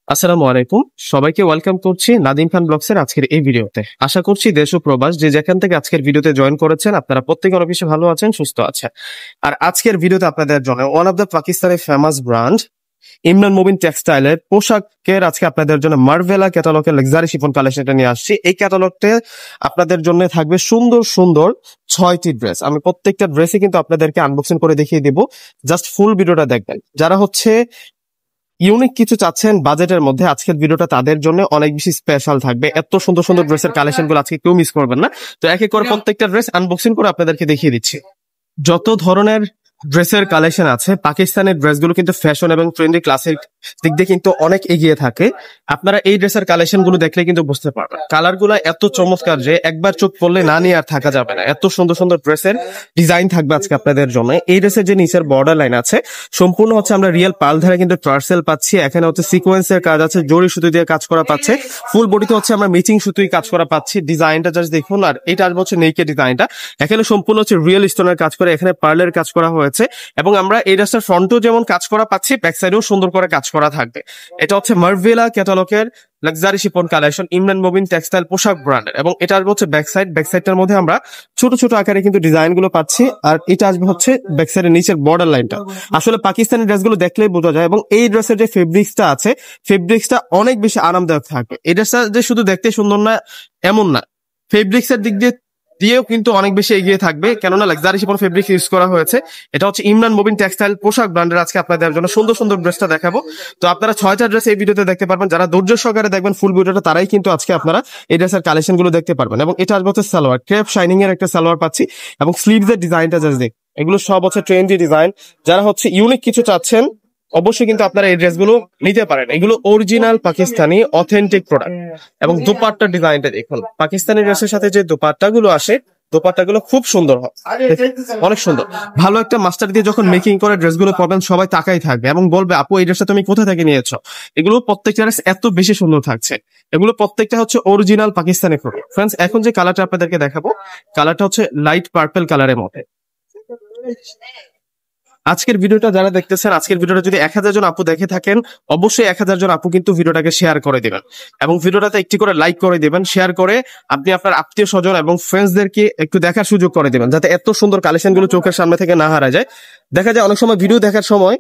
আসসালামু আলাইকুম, সবাইকে ওয়েলকাম করছি নাদিম খান ব্লগসের আজকের এই ভিডিওতে। আশা করছি দেশ ও প্রবাস যে যেখান থেকে আজকের ভিডিওতে জয়েন করেছেন আপনারা প্রত্যেকে অনেক বেশি ভালো আছেন, সুস্থ আছেন। আর আজকের ভিডিওতে আপনাদের জন্য ওয়ান অফ দ্য পাকিস্তানের ফেমাস ব্র্যান্ড ইমরান মুবিন টেক্সটাইলের পোশাকের আজকে আপনাদের জন্য মার্ভেলা ক্যাটালগের লাক্সারি শিফন কালেকশনটা নিয়ে আসছি। এই ক্যাটালগতে আপনাদের জন্য থাকবে সুন্দর সুন্দর 6টি ড্রেস। আমি প্রত্যেকটা ড্রেসই কিন্তু আপনাদেরকে আনবক্সিং করে দেখিয়ে দিব, জাস্ট ফুল ভিডিওটা দেখবেন। যারা হচ্ছে ইউনিক কিছু চাচ্ছেন বাজেটের মধ্যে, আজকের ভিডিওটা তাদের জন্য অনেক বেশি স্পেশাল থাকবে। এত সুন্দর সুন্দর ড্রেসের কালেকশন গুলো আজকে কেউ মিস করবেন না। তো এক এক করে প্রত্যেকটা ড্রেস আনবক্সিং করে আপনাদেরকে দেখিয়ে দিচ্ছি। যত ধরনের ড্রেসের কালেকশন আছে, পাকিস্তানের ড্রেসগুলো কিন্তু ফ্যাশন এবং ট্রেন্ডি ক্লাসিক দিক দিয়ে কিন্তু অনেক এগিয়ে থাকে। আপনারা এই ড্রেসের কালেকশন গুলো দেখলে কিন্তু বুঝতে পারবেন। কালার গুলো এত চমৎকার যে একবার চোখ পড়লে না নিয়ে আর থাকা যাবে না। এত সুন্দর সুন্দর ড্রেসের ডিজাইন থাকবে আজকে আপনাদের জন্য। এই ড্রেসের যে নিচের বর্ডার লাইন আছে সম্পূর্ণ হচ্ছে আমরা রিয়েল পাল ধারে কিন্তু টার্সেল পাচ্ছি। এখানে হচ্ছে সিকোয়েন্সের কাজ আছে, জরি সুতো দিয়ে কাজ করা পাচ্ছে। ফুল বডিতে হচ্ছে আমরা ম্যাচিং সুতোই কাজ করা পাচ্ছি। ডিজাইনটা জাস্ট দেখুন। আর এটা আসবে হচ্ছে নেকের ডিজাইনটা, এখানে সম্পূর্ণ হচ্ছে রিয়েল স্টোনের কাজ করে, এখানে পার্লের কাজ করা হয়েছে। এবং আমরা এই ড্রেসটার ফ্রন্টেও যেমন কাজ করা পাচ্ছি, ব্যাক সাইডেও সুন্দর করে কাজ করা থাকবে। এটা হচ্ছে মার্ভেলা ক্যাটালগের luxury chiffon collection, Imran Mubin textile পোশাক ব্র্যান্ডের। এবং এটা আসবে হচ্ছে ব্যাক সাইড। ব্যাক সাইডটার মধ্যে আমরা ছোট ছোট আকারে কিন্তু ডিজাইন গুলো পাচ্ছি। আর এটা আসবে হচ্ছে ব্যাক সাইডের নিচের বর্ডার লাইনটা। আসলে পাকিস্তানি ড্রেসগুলো দেখলেই বোঝা যায়। এবং এই ড্রেসের যে ফেব্রিক্সটা আছে, ফেব্রিক্সটা অনেক বেশি আরামদায়ক থাকবে। এই ড্রেসটা যে শুধু দেখতে সুন্দর না এমন না, ফেব্রিক্সের দিক দিয়েও কিন্তু অনেক বেশি এগিয়ে থাকবে, কেননা লাক্সারি শিফন ফেব্রিক ইউজ করা হয়েছে। এটা হচ্ছে ইমরান মুবিন টেক্সটাইল পোশাক ব্র্যান্ডের। আজকে আপনাদের জন্য সুন্দর সুন্দর ড্রেসটা দেখাবো। তো আপনারা 6টা ড্রেস এই ভিডিওতে দেখতে পারবেন। যারা ধৈর্য সহকারে দেখবেন ফুল ভিডিওটা, তারাই কিন্তু আজকে আপনারা এই ড্রেসের কালেকশন গুলো দেখতে পারবেন। এবং এটা আসবে হচ্ছে সালোয়ার, ক্রেপ শাইনিং এর একটা সালোয়ার পাচ্ছি। এবং স্লিভস এর ডিজাইনটা জাস্ট দেখ, এগুলো সব হচ্ছে ট্রেন্ডি ডিজাইন। যারা হচ্ছে ইউনিক কিছু চাচ্ছেন অবশ্যই কিন্তু আপনারা এই ড্রেসগুলো নিতে পারেন। এগুলো অরিজিনাল পাকিস্তানি অথেন্টিক প্রোডাক্ট। এবং দোপাট্টার ডিজাইনটা দেখুন, পাকিস্তানি ড্রেসের সাথে যে দোপাট্টা গুলো আসে, দোপাট্টাগুলো খুব সুন্দর হয়, অনেক সুন্দর। ভালো একটা মাস্টার দিয়ে যখন মেকিং করে ড্রেসগুলো পাবেন, সবাই তাকাই থাকবে এবং বলবে আপু এই ড্রেসটা তুমি কোথা থেকে নিয়েছো। এগুলো প্রত্যেকটা ড্রেস এত বেশি সুন্দর থাকছে। এগুলো প্রত্যেকটা হচ্ছে অরিজিনাল পাকিস্তানি প্রোডাক্ট। ফ্রেন্ডস, এখন যে কালারটা আপনাদেরকে দেখাবো, কালারটা হচ্ছে লাইট পার্পল কালারের মধ্যে। আজকের ভিডিওটা যারা দেখতেছেন, আজকের ভিডিওটা যদি 1000 জন আপু দেখে থাকেন, অবশ্যই 1000 জন আপু কিন্তু ভিডিওটাকে শেয়ার করে দিবেন। এবং ভিডিওটাতে একটি করে লাইক করে দিবেন। শেয়ার করে আপনি আপনার আত্মীয় স্বজন এবং ফ্রেন্ডসদেরকে একটু দেখার সুযোগ করে দিবেন, যাতে এত সুন্দর কালেকশন গুলো চোখের সামনে থেকে না হারা যায়। দেখা যায় অনেক সময় ভিডিও দেখার সময়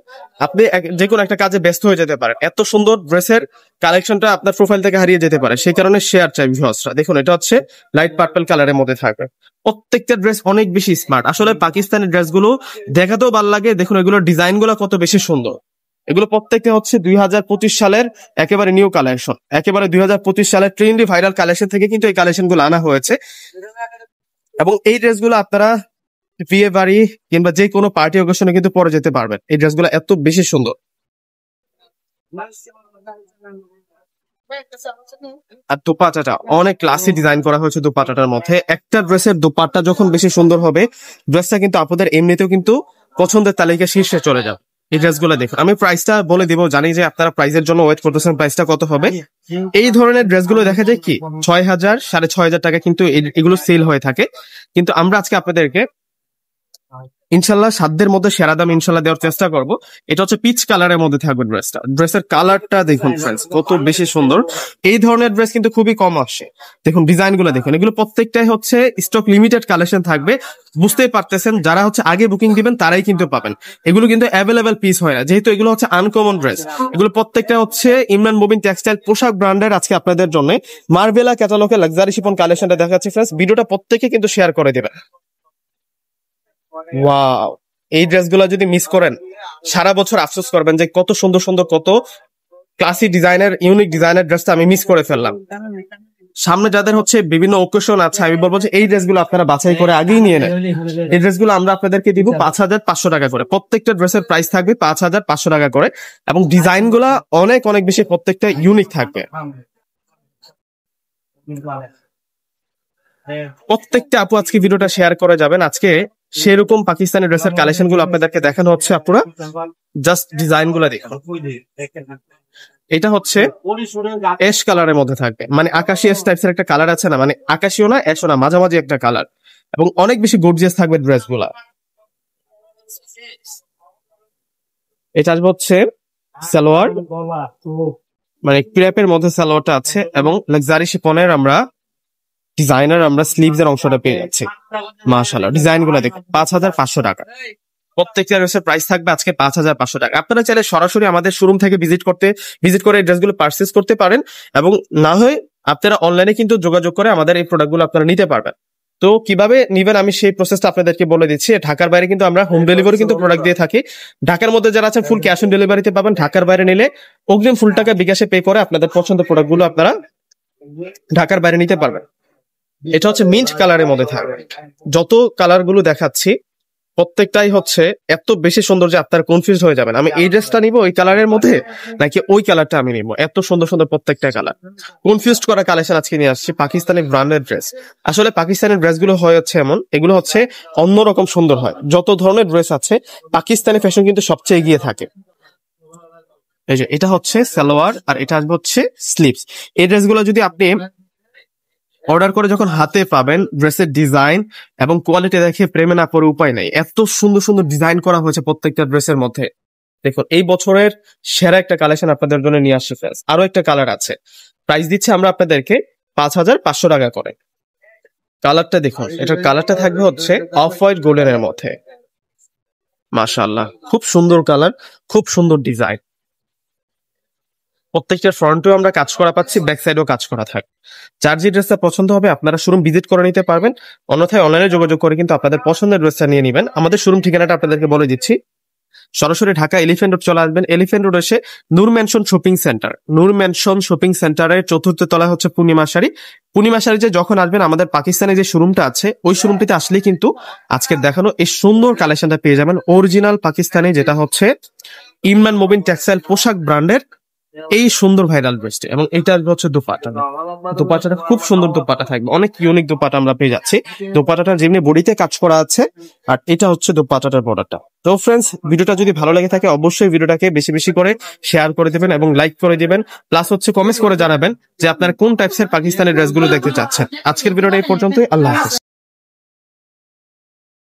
আপনি যে কোনো একটা কাজে ব্যস্ত হয়ে যেতে পারেন, এত সুন্দর ড্রেসের কালেকশনটা আপনার প্রোফাইল থেকে হারিয়ে যেতে পারে। সেই কারণে শেয়ার চাই ভিউয়ার্সরা। দেখুন, এটা হচ্ছে লাইট পার্পল কালারের মধ্যে থাকবে। প্রত্যেকটা ড্রেস অনেক বেশি স্মার্ট। আসলে পাকিস্তানি ড্রেসগুলো দেখাতেও ভালো লাগে। দেখুন এগুলোর ডিজাইন গুলো কত বেশি সুন্দর। এগুলো প্রত্যেকটা হচ্ছে 2025 সালের একেবারে নিউ কালেকশন, একেবারে 2025 সালের ট্রেন্ডি ভাইরাল কালেকশন থেকে কিন্তু এই কালেকশন গুলো আনা হয়েছে। এবং এই ড্রেসগুলো আপনারা বিয়ে বাড়ি কিংবা যে কোনো পার্টি অকেশনে কিন্তু পরে যেতে পারবেন। এই ড্রেসগুলো এত বেশি সুন্দর। আর দোপাট্টাটা অনেক ক্লাসি ডিজাইন করা হয়েছে। দোপাট্টাটার মধ্যে একটা ড্রেসের দোপাট্টা যখন বেশি সুন্দর হবে, ড্রেসটা কিন্তু আপনাদের এমনিতেও কিন্তু পছন্দের তালিকা শীর্ষে চলে যাবে। এই ড্রেসগুলো দেখুন, আমি প্রাইসটা বলে দিব, জানি যে আপনারা প্রাইসের জন্য ওয়েট করতেছেন, প্রাইসটা কত হবে। এই ধরনের ড্রেসগুলো দেখা যায় কি 6000 6500 টাকা কিন্তু এগুলো সেল হয়ে থাকে। কিন্তু আমরা আজকে আপনাদেরকে ইনশাল্লাহ সাধ্যের মধ্যে সেরা দাম ইনশাল্লাহ দেওয়ার চেষ্টা করব। এটা হচ্ছে পিচ কালারের মধ্যে থাকবে ড্রেসটা। ড্রেসের কালারটা দেখুন ফ্রেন্ডস, কত বেশি সুন্দর। এই ধরনের ড্রেস কিন্তু খুবই কম আসে। দেখুন ডিজাইন গুলো দেখুন, এগুলো প্রত্যেকটাই হচ্ছে স্টক লিমিটেড কালেকশন থাকবে। বুঝতেই পারতেছেন, যারা হচ্ছে আগে বুকিং দিবেন তারাই কিন্তু পাবেন। এগুলো কিন্তু অ্যাভেলেবেল পিস হয় না, যেহেতু এগুলো হচ্ছে আনকমন ড্রেস। এগুলো প্রত্যেকটা হচ্ছে ইমরান মুবিন টেক্সটাইল পোশাক ব্র্যান্ডের আজকে আপনাদের জন্য মার্ভেলা ক্যাটালগের লাক্সারি শিফন কালেকশনটা দেখাচ্ছি। ফ্রেন্ডস, ভিডিওটা প্রত্যেকে কিন্তু শেয়ার করে দিবেন। ওয়াও, এই ড্রেসগুলো যদি মিস করেন সারা বছর আফসোস করবেন যে কত সুন্দর সুন্দর, কত ক্লাসি ডিজাইনের, ইউনিক ডিজাইনের ড্রেসটা আমি মিস করে ফেললাম। সামনে যাদের হচ্ছে বিভিন্ন ওকেশন আছে, আমি বলবো যে এই ড্রেসগুলো আপনারা বাছাই করে আগেই নিয়ে নেন। এই ড্রেসগুলো আমরা আপনাদেরকে দিব 5500 টাকা করে। প্রত্যেকটা ড্রেসের প্রাইস থাকবে 5500 টাকা করে। এবং ডিজাইন গুলা অনেক অনেক বেশি প্রত্যেকটা ইউনিক থাকবে। প্রত্যেকটা আপু আজকে ভিডিওটা শেয়ার করে যাবেন। আজকে সেরকম পাকিস্তানি ড্রেসের কালেকশন গুলো আপনাদেরকে দেখানো হচ্ছে। আপনারা জাস্ট ডিজাইন গুলা দেখুন। এটা হচ্ছে অ্যাশ কালারের মধ্যে থাকবে, মানে আকাশি অ্যাশ টাইপসের একটা কালার আছে না, মানে আকাশিও না অ্যাশও না, মাঝামাঝি একটা কালার। এবং অনেক বেশি গর্জিয়াস থাকবে ড্রেস গুলা। এটা আসবে হচ্ছে সালোয়ার, মানে ক্রেপের মধ্যে সালোয়ারটা আছে এবং লাক্সারি শিফনের আমরা ডিজাইনার আমরা স্লিভস এর অংশটা পেয়ে যাচ্ছি। মাশাআল্লাহ, ডিজাইন গুলো দেখুন, 5,500 টাকা। প্রত্যেকটা ড্রেসের প্রাইস থাকবে আজকে 5,500 টাকা। আপনারা চাইলে সরাসরি আমাদের শোরুম থেকে ভিজিট করে এই ড্রেসগুলো পারচেজ করতে পারেন, এবং না হয় আপনারা অনলাইনে কিন্তু যোগাযোগ করে আমাদের এই প্রোডাক্টগুলো আপনারা নিতে পারবেন। তো কিভাবে নিবেন আমি সেই প্রসেসটা আপনাদেরকে বলে দিচ্ছি। ঢাকার বাইরে কিন্তু আমরা হোম ডেলিভারি কিন্তু প্রোডাক্ট দিয়ে থাকি। ঢাকার মধ্যে যারা আছেন ফুল ক্যাশ অন ডেলিভারিতে পাবেন। ঢাকার বাইরে নিলে অগ্রিম ফুল টাকা বিকাশে পে করে আপনাদের পছন্দের প্রোডাক্টগুলো আপনারা ঢাকার বাইরে নিতে পারবেন। এটা হচ্ছে মিন্ট কালারের মধ্যে থাকবে। যত কালার গুলো দেখাচ্ছি প্রত্যেকটাই হচ্ছে এত বেশি সুন্দর যে আপনারা কনফিউজ হয়ে যাবেন, আমি এই ড্রেসটা নিব ওই কালারের মধ্যে নাকি ওই কালারটা আমি নিব। এত সুন্দর সুন্দর প্রত্যেকটা কালার, কনফিউজ করা কালেকশন আজকে নিয়ে আসছি। পাকিস্তানি ব্র্যান্ডের ড্রেস, আসলে পাকিস্তানের ড্রেসগুলো হয় হচ্ছে এমন, এগুলো হচ্ছে অন্যরকম সুন্দর হয়। যত ধরনের ড্রেস আছে পাকিস্তানি ফ্যাশন কিন্তু সবচেয়ে এগিয়ে থাকে। এই যে এটা হচ্ছে সালোয়ার আর এটা আসবে হচ্ছে স্লিভস। এই ড্রেসগুলো যদি আপনি অর্ডার করে যখন হাতে পাবেন, ড্রেসের ডিজাইন এবং কোয়ালিটি দেখে প্রেমে না পড়ে উপায় নাই। এত সুন্দর সুন্দর ডিজাইন করা হয়েছে প্রত্যেকটা ড্রেসের মধ্যে। দেখুন এই বছরের সেরা একটা কালেকশন আপনাদের জন্য নিয়ে আসছে ফ্রেন্ডস। আরো একটা কালার আছে, প্রাইস দিচ্ছে আমরা আপনাদেরকে 5,500 টাকা করে। কালারটা দেখুন, এটার কালারটা থাকবে হচ্ছে অফ হোয়াইট গোল্ডেনের মধ্যে। মাশাআল্লাহ, খুব সুন্দর কালার, খুব সুন্দর ডিজাইন। প্রত্যেকটার ফ্রন্টেও আমরা কাজ করা পাচ্ছি, ব্যাক সাইডেও কাজ করা থাকে। যার যে ড্রেসটা পছন্দ হবে আপনারা শোরুম ভিজিট করে নিতে পারবেন, অন্যথায় অনলাইনে যোগাযোগ করে কিন্তু আপনাদের পছন্দের ড্রেসটা নিয়ে নেবেন। আমাদের শোরুম ঠিকানাটা আপনাদেরকে বলে দিচ্ছি। সরাসরি ঢাকা এলিফ্যান্ট রোড চলে আসবেন। এলিফ্যান্ট রোড এসে নূর ম্যানশন শপিং সেন্টার, নূর ম্যানশন শপিং সেন্টারের 4th তলায় হচ্ছে পূর্ণিমা শাড়ি। পূর্ণিমা শাড়ি যে যখন আসবেন আমাদের পাকিস্তানে যে শোরুমটা আছে ওই শোরুমটিতে আসলেই কিন্তু আজকের দেখানো এই সুন্দর কালেকশনটা পেয়ে যাবেন। অরিজিনাল পাকিস্তানি, যেটা হচ্ছে ইমরান মুবিন টেক্সটাইল পোশাক ব্র্যান্ডের এই সুন্দর ভাইরাল ড্রেসটি। এবং এটা হচ্ছে দোপাট্টাটা খুব সুন্দর দোপাট্টা থাকবে, অনেক ইউনিক দোপাট্টা আমরা পেয়ে যাচ্ছি। দোপাট্টাটা যেমনি বডিতে কাজ করা আছে, আর এটা হচ্ছে দোপাট্টাটার বর্ডারটা। তো ফ্রেন্ডস, ভিডিওটা যদি ভালো লেগে থাকে অবশ্যই ভিডিওটাকে বেশি বেশি করে শেয়ার করে দিবেন এবং লাইক করে দিবেন, প্লাস হচ্ছে কমেন্টস করে জানাবেন যে আপনারা কোন টাইপসের পাকিস্তানি ড্রেসগুলো দেখতে চাচ্ছেন। আজকের ভিডিওটা এই পর্যন্তই, আল্লাহ হাফেজ।